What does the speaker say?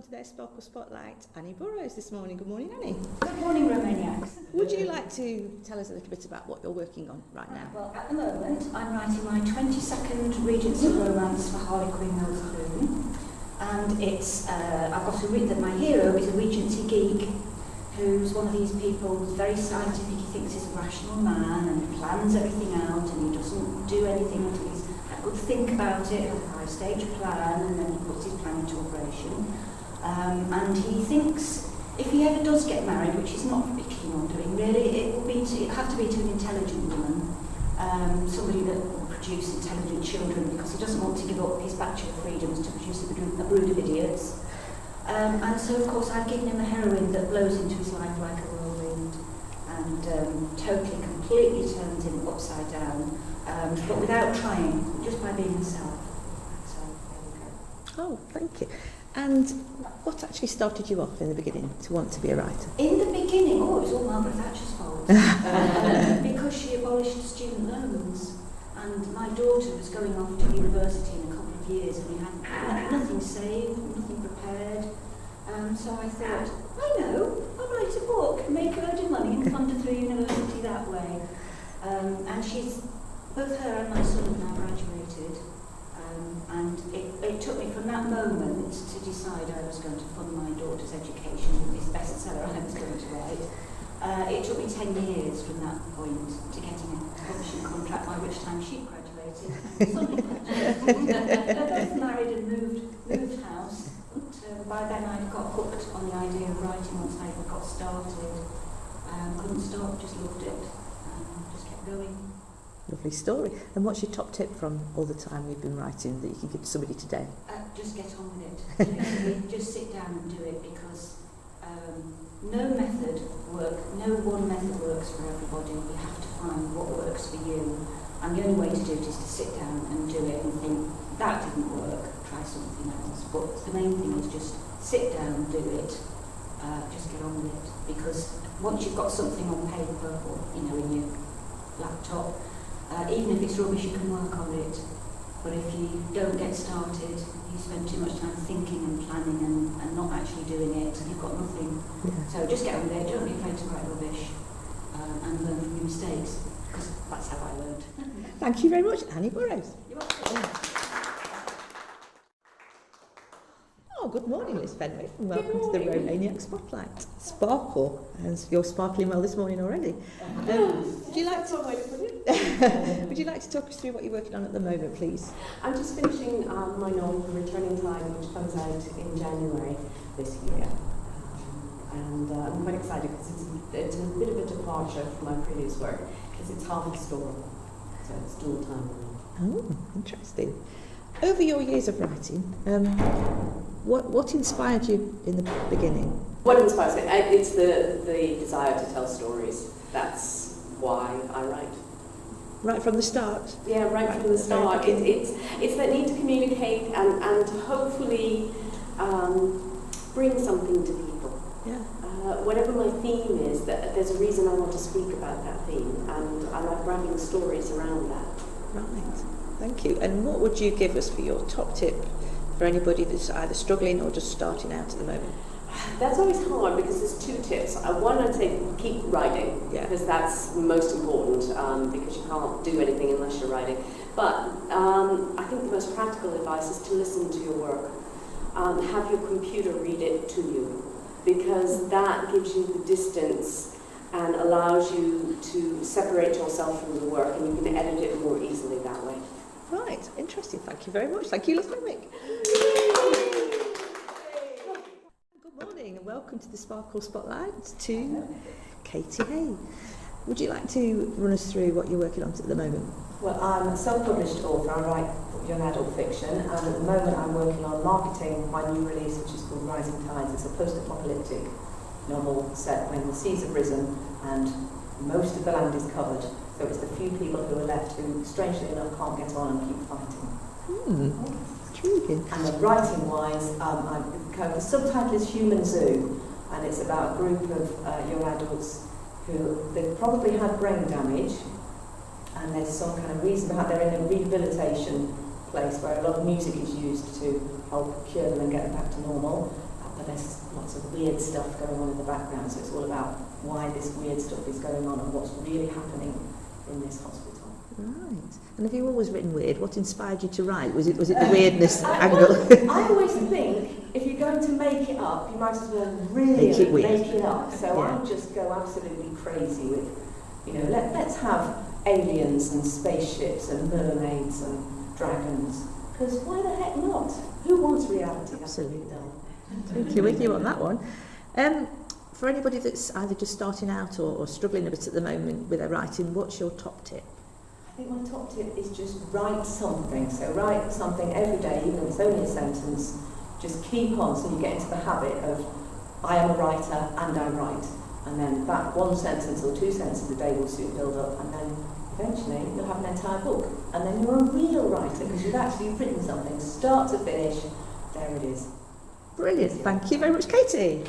to their Sparkle Spotlight, Annie Burrows this morning. Good morning, Annie. Good morning, Romaniacs. Would you like to tell us a little bit about what you're working on right now? Well, at the moment, I'm writing my 22nd Regency romance for Harlequin Mills Clune, and it's I've got to read that my hero is a Regency geek who's one of these people who's very scientific. He thinks he's a rational man and plans everything out, and he doesn't do anything until he's had a good think about it, a 5-stage plan, and then he puts his plan into operation. And he thinks if he ever does get married, which he's not very keen on doing really, it'd have to be to an intelligent woman, somebody that will produce intelligent children, because he doesn't want to give up his bachelor freedoms to produce a brood of idiots. And so, of course, I've given him a heroine that blows into his life like a whirlwind and totally, completely turns him upside down, but without trying, just by being herself. So, there we go. Oh, thank you. And what actually started you off in the beginning to want to be a writer? In the beginning, it was all Margaret Thatcher's fault. Because she abolished student loans. And my daughter was going off to university in a couple of years, and we had nothing saved, nothing prepared. So I thought, I know, I'll write a book, make a load of money and fund her through university that way. And both her and my son have now graduated. And it took me from that moment to decide I was going to fund my daughter's education with this bestseller I was going to write. It took me 10 years from that point to getting a publishing contract, by which time she graduated. Suddenly graduated. They're both married and moved house. But by then I'd got hooked on the idea of writing once I got started. Couldn't stop, just loved it. Just kept going. Lovely story. And what's your top tip from all the time you've been writing that you can give to somebody today? Just get on with it. Just sit down and do it, because no one method works for everybody. You have to find what works for you. And the only way to do it is to sit down and do it and think, that didn't work, try something else. But the main thing is just sit down and do it. Just get on with it. Because once you've got something on paper or in your laptop, even if it's rubbish, you can work on it. But if you don't get started, you spend too much time thinking and planning and not actually doing it, you've got nothing. Yeah. So just get on with it, don't be afraid to write rubbish, and learn from your mistakes, because that's how I learned. Thank you very much, Annie Burrows. You're welcome. Oh, good morning, Liz Fenwick, and welcome to the Romaniacs Spotlight. Sparkle, and you're sparkling well this morning already. Would you like to talk us through what you're working on at the moment, please? I'm just finishing my novel, The Returning Time, which comes out in January this year. And I'm quite excited because it's a bit of a departure from my previous work, because it's half a story, so it's dual time. Oh, interesting. Over your years of writing, what inspired you in the beginning? What inspires me? It's the desire to tell stories. That's why I write. Right from the start? Yeah, right from the start. It's that need to communicate and hopefully bring something to people. Yeah. Whatever my theme is, that there's a reason I want to speak about that theme, and I like writing stories around that. Right, thank you. And what would you give us for your top tip for anybody that's either struggling or just starting out at the moment? That's always hard, because there's two tips. One, I'd say keep writing, because that's most important, because you can't do anything unless you're writing. But I think the most practical advice is to listen to your work. Have your computer read it to you, because that gives you the distance and allows you to separate yourself from the work, and you can edit it more easily that way. Right, interesting. Thank you very much. Thank you, Liz Fenwick. Good morning and welcome to the Sparkle Spotlight to Katy Haye. Would you like to run us through what you're working on at the moment? Well, I'm a self-published author. I write young adult fiction, and at the moment I'm working on marketing my new release, which is called Rising Tides. It's a post-apocalyptic novel set when the seas have risen and most of the land is covered. So it's the few people who are left who, strangely enough, can't get on and keep fighting. Intriguing. And then writing-wise, the subtitle is Human Zoo, and it's about a group of young adults who they've probably had brain damage, and there's some kind of reason behind. They're in a rehabilitation place where a lot of music is used to help cure them and get them back to normal. but there's lots of weird stuff going on in the background, so it's all about why this weird stuff is going on and what's really happening in this hospital. Right. And have you always written weird? What inspired you to write? Was it the weirdness angle? I always think if you're going to make it up, you might as well really Make it weird. make it up. So Yeah. I just go absolutely crazy with, let's have aliens and spaceships and mermaids and dragons. Because why the heck not? Who wants reality? Absolutely. Thank you, with you on that one. For anybody that's either just starting out or struggling a bit at the moment with their writing, what's your top tip? I think my top tip is just write something. So write something every day, even if it's only a sentence. Just keep on so you get into the habit of, I am a writer and I write. And then that one sentence or two sentences a day will soon build up, and then eventually you'll have an entire book. And then you're a real writer because you've actually written something, start to finish. There it is. Brilliant. Thank you very much, Katie.